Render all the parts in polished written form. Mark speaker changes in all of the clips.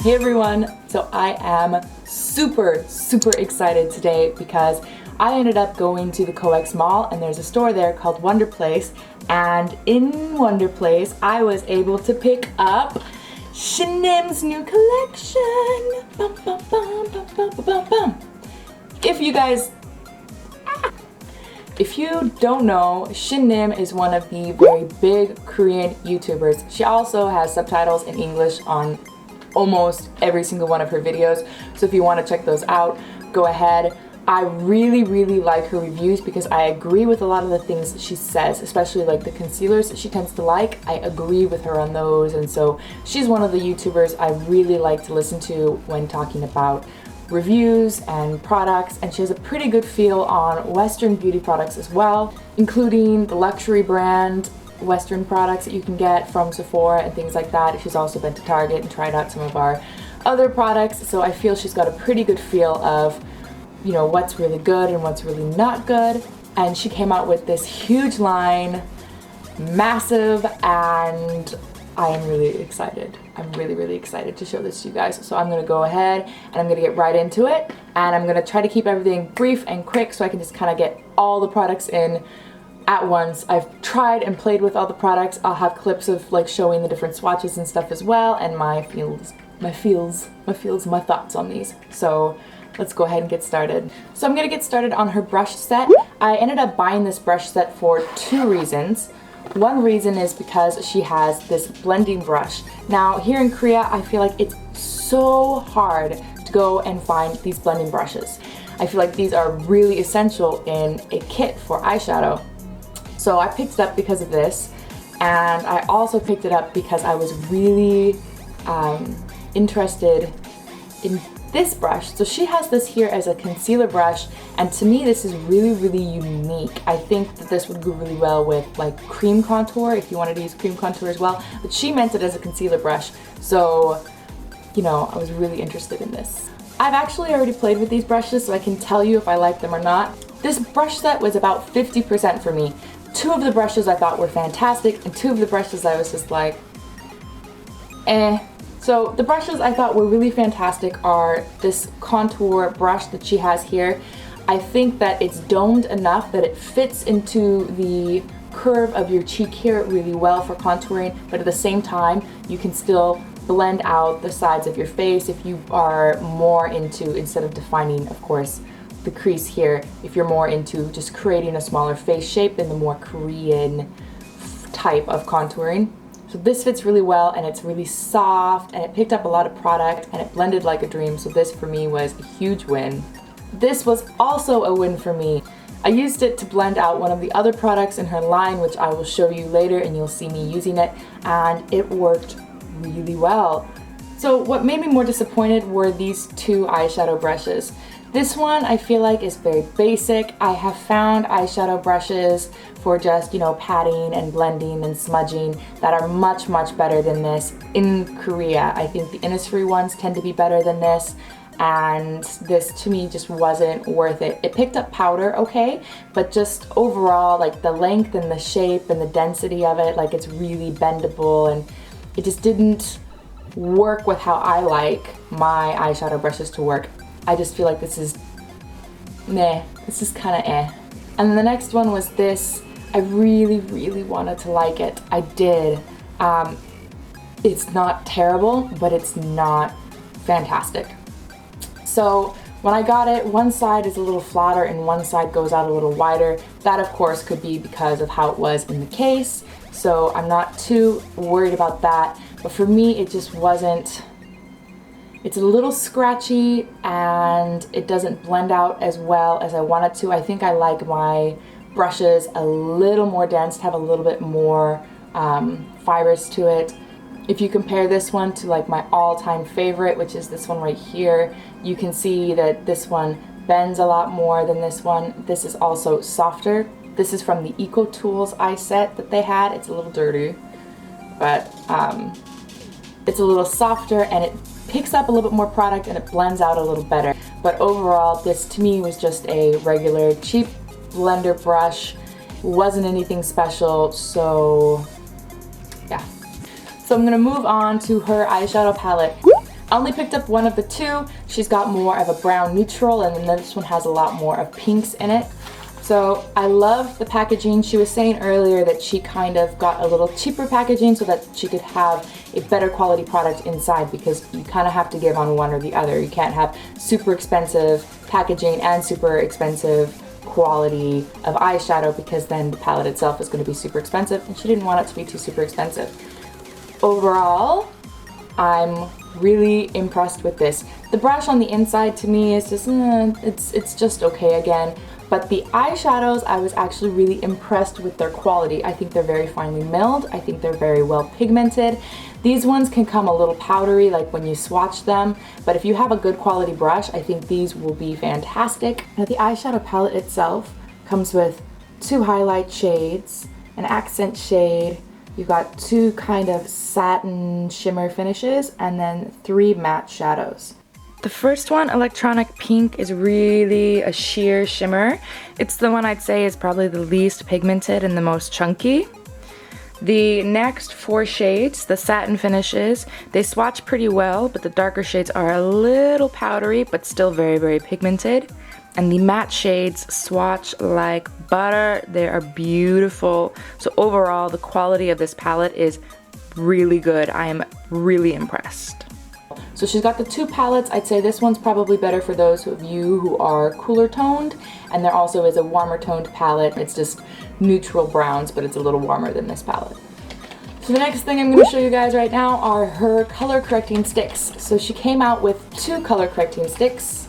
Speaker 1: Hey everyone! So I am super excited today because I ended up going to the COEX mall and there's a store there called Wonderplace, and in Wonderplace I was able to pick up Shinim's new collection. Bum, bum, bum, bum, bum, bum, bum. If you don't know, Shinim is one of the very big Korean YouTubers. She also has subtitles in English on almost every single one of her videos, so if you want to check those out, go ahead. I really like her reviews because I agree with a lot of the things that she says, especially like the concealers that she tends to like. I agree with her on those, and so she's one of the YouTubers I really like to listen to when talking about reviews and products, and she has a pretty good feel on Western beauty products as well, including the luxury brand Western products that you can get from Sephora and things like that. She's also been to Target and tried out some of our other products, so I feel she's got a pretty good feel of, you know, what's really good and what's really not good. And she came out with this huge line, massive, and I am really excited. I'm really excited to show this to you guys. So I'm gonna go ahead and I'm gonna get right into it, and I'm gonna try to keep everything brief and quick so I can just kind of get all the products in at once. I've tried and played with all the products. I'll have clips of like showing the different swatches and stuff as well, and my thoughts on these. So let's go ahead and get started. So I'm gonna get started on her brush set. I ended up buying this brush set for two reasons. One reason is because she has this blending brush. Now here in Korea, I feel like it's so hard to go and find these blending brushes. I feel like these are really essential in a kit for eyeshadow. So I picked it up because of this, and I also picked it up because I was really interested in this brush. So she has this here as a concealer brush, and to me this is really unique. I think that this would go really well with like cream contour if you wanted to use cream contour as well, but she meant it as a concealer brush, so you know, I was really interested in this. I've actually already played with these brushes, so I can tell you if I like them or not. This brush set was about 50% for me. Two of the brushes I thought were fantastic, and two of the brushes I was just like, eh. So the brushes I thought were really fantastic are this contour brush that she has here. I think that it's domed enough that it fits into the curve of your cheek here really well for contouring, but at the same time you can still blend out the sides of your face if you are more into, instead of defining, of course, the crease here, if you're more into just creating a smaller face shape than the more Korean type of contouring. So this fits really well, and it's really soft, and it picked up a lot of product, and it blended like a dream, so this for me was a huge win. This was also a win for me. I used it to blend out one of the other products in her line, which I will show you later and you'll see me using it, and it worked really well. So what made me more disappointed were these two eyeshadow brushes. This one I feel like is very basic. I have found eyeshadow brushes for just, you know, patting and blending and smudging that are much better than this in Korea. I think the Innisfree ones tend to be better than this, and this to me just wasn't worth it. It picked up powder okay, but just overall, like the length and the shape and the density of it, like it's really bendable, and it just didn't work with how I like my eyeshadow brushes to work. I just feel like this is meh. This is kind of eh. And then the next one was this. I really wanted to like it. I did. It's not terrible, but it's not fantastic. So when I got it, one side is a little flatter and one side goes out a little wider. That of course could be because of how it was in the case, so I'm not too worried about that. But for me, it just wasn't. It's a little scratchy and it doesn't blend out as well as I want it to. I think I like my brushes a little more dense, to have a little bit more fibers to it. If you compare this one to like my all-time favorite, which is this one right here, you can see that this one bends a lot more than this one. This is also softer. This is from the Eco Tools eye set that they had. It's a little dirty, but it's a little softer, and it picks up a little bit more product and it blends out a little better. But overall, this to me was just a regular cheap blender brush. It wasn't anything special, so yeah. So I'm gonna move on to her eyeshadow palette. I only picked up one of the two. She's got more of a brown neutral, and then this one has a lot more of pinks in it. So I love the packaging. She was saying earlier that she kind of got a little cheaper packaging so that she could have a better quality product inside, because you kind of have to give on one or the other. You can't have super expensive packaging and super expensive quality of eyeshadow, because then the palette itself is going to be super expensive, and she didn't want it to be too super expensive. Overall, I'm really impressed with this. The brush on the inside to me is just, it's just okay again. But the eyeshadows, I was actually really impressed with their quality. I think they're very finely milled. I think they're very well pigmented. These ones can come a little powdery, like when you swatch them, but if you have a good quality brush, I think these will be fantastic. Now, the eyeshadow palette itself comes with 2 highlight shades, an accent shade, you've got 2 kind of satin shimmer finishes, and then 3 matte shadows. The first one, Electronic Pink, is really a sheer shimmer. It's the one I'd say is probably the least pigmented and the most chunky. The next 4 shades, the satin finishes, they swatch pretty well, but the darker shades are a little powdery, but still very, very pigmented. And the matte shades swatch like butter. They are beautiful. So overall, the quality of this palette is really good. I am really impressed. So she's got the 2 palettes. I'd say this one's probably better for those of you who are cooler toned, and there also is a warmer toned palette. It's just neutral browns, but it's a little warmer than this palette. So the next thing I'm going to show you guys right now are her color correcting sticks. So she came out with 2 color correcting sticks.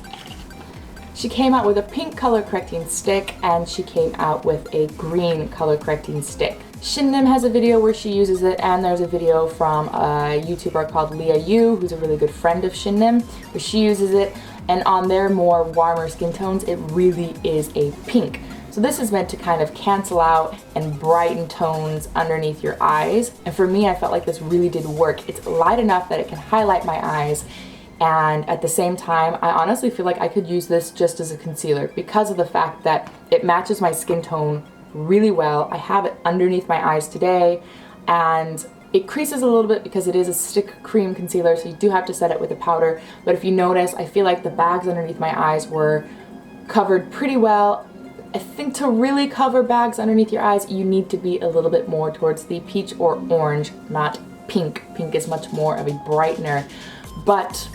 Speaker 1: She came out with a pink color correcting stick, and she came out with a green color correcting stick. Shin has a video where she uses it, and there's a video from a YouTuber called Leah Yu, who's a really good friend of Shin, where she uses it, and on their more warmer skin tones, it really is a pink. So this is meant to kind of cancel out and brighten tones underneath your eyes, and for me, I felt like this really did work. It's light enough that it can highlight my eyes, and at the same time, I honestly feel like I could use this just as a concealer because of the fact that it matches my skin tone really well. I have it underneath my eyes today, and it creases a little bit because it is a stick cream concealer, so you do have to set it with a powder. But if you notice, I feel like the bags underneath my eyes were covered pretty well. I think to really cover bags underneath your eyes, you need to be a little bit more towards the peach or orange, not pink. Pink is much more of a brightener. But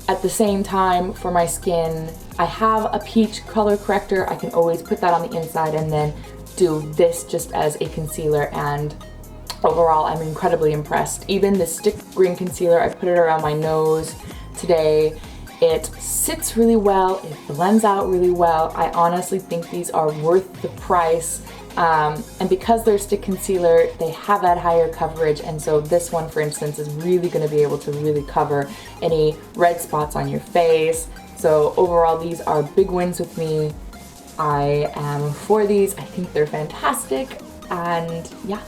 Speaker 1: at the same time, for my skin, I have a peach color corrector. I can always put that on the inside and then do this just as a concealer, and overall I'm incredibly impressed. Even the stick green concealer, I put it around my nose today. It sits really well, it blends out really well. I honestly think these are worth the price. And because they're stick concealer, they have that higher coverage, and so this one, for instance, is really going to be able to really cover any red spots on your face. So overall, these are big wins with me. I am for these. I think they're fantastic, and yeah.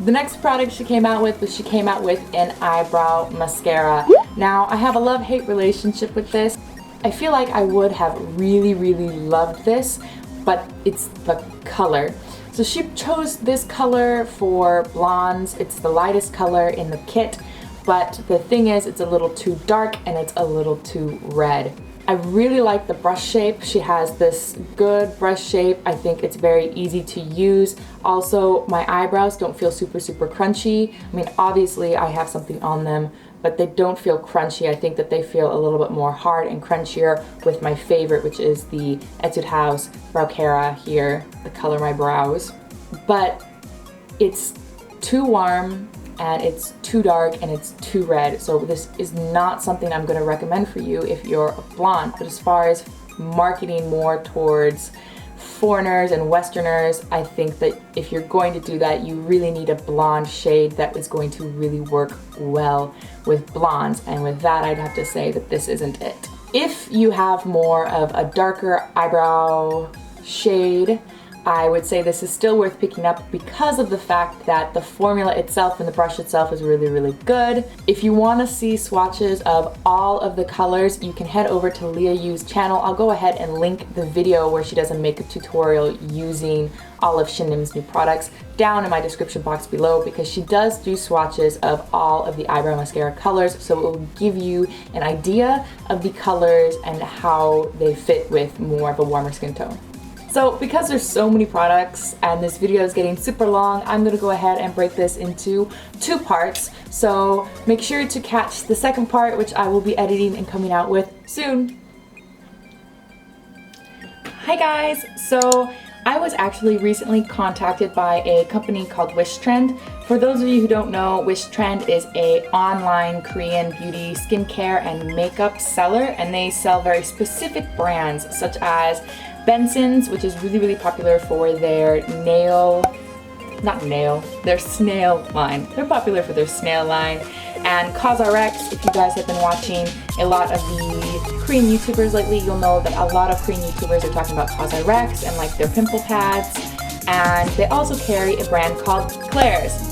Speaker 1: The next product she came out with was an eyebrow mascara. Now, I have a love-hate relationship with this. I feel like I would have really, really loved this, but it's the color. So she chose this color for blondes. It's the lightest color in the kit, but the thing is, it's a little too dark and it's a little too red. I really like the brush shape. She has this good brush shape. I think it's very easy to use. Also, my eyebrows don't feel super, super crunchy. I mean, obviously I have something on them, but they don't feel crunchy. I think that they feel a little bit more hard and crunchier with my favorite, which is the Etude House Brow Mascara here, the Color My Brows. But it's too warm, and it's too dark, and it's too red. So this is not something I'm gonna recommend for you if you're a blonde. But as far as marketing more towards foreigners and Westerners, I think that if you're going to do that, you really need a blonde shade that is going to really work well with blondes. And with that, I'd have to say that this isn't it. If you have more of a darker eyebrow shade, I would say this is still worth picking up because of the fact that the formula itself and the brush itself is really, really good. If you want to see swatches of all of the colors, you can head over to Leah Yu's channel. I'll go ahead and link the video where she does a makeup tutorial using all of Shinim's new products down in my description box below, because she does do swatches of all of the eyebrow mascara colors, so it will give you an idea of the colors and how they fit with more of a warmer skin tone. So because there's so many products and this video is getting super long, I'm gonna go ahead and break this into 2 parts. So make sure to catch the second part, which I will be editing and coming out with soon. Hi guys! So I was actually recently contacted by a company called Wishtrend. For those of you who don't know, Wishtrend is an online Korean beauty, skincare, and makeup seller, and they sell very specific brands such as Benson's, which is really, really popular for their their snail line. They're popular for their snail line. And CosRX, if you guys have been watching a lot of the Korean YouTubers lately, you'll know that a lot of Korean YouTubers are talking about CosRX and like their pimple pads. And they also carry a brand called Claire's.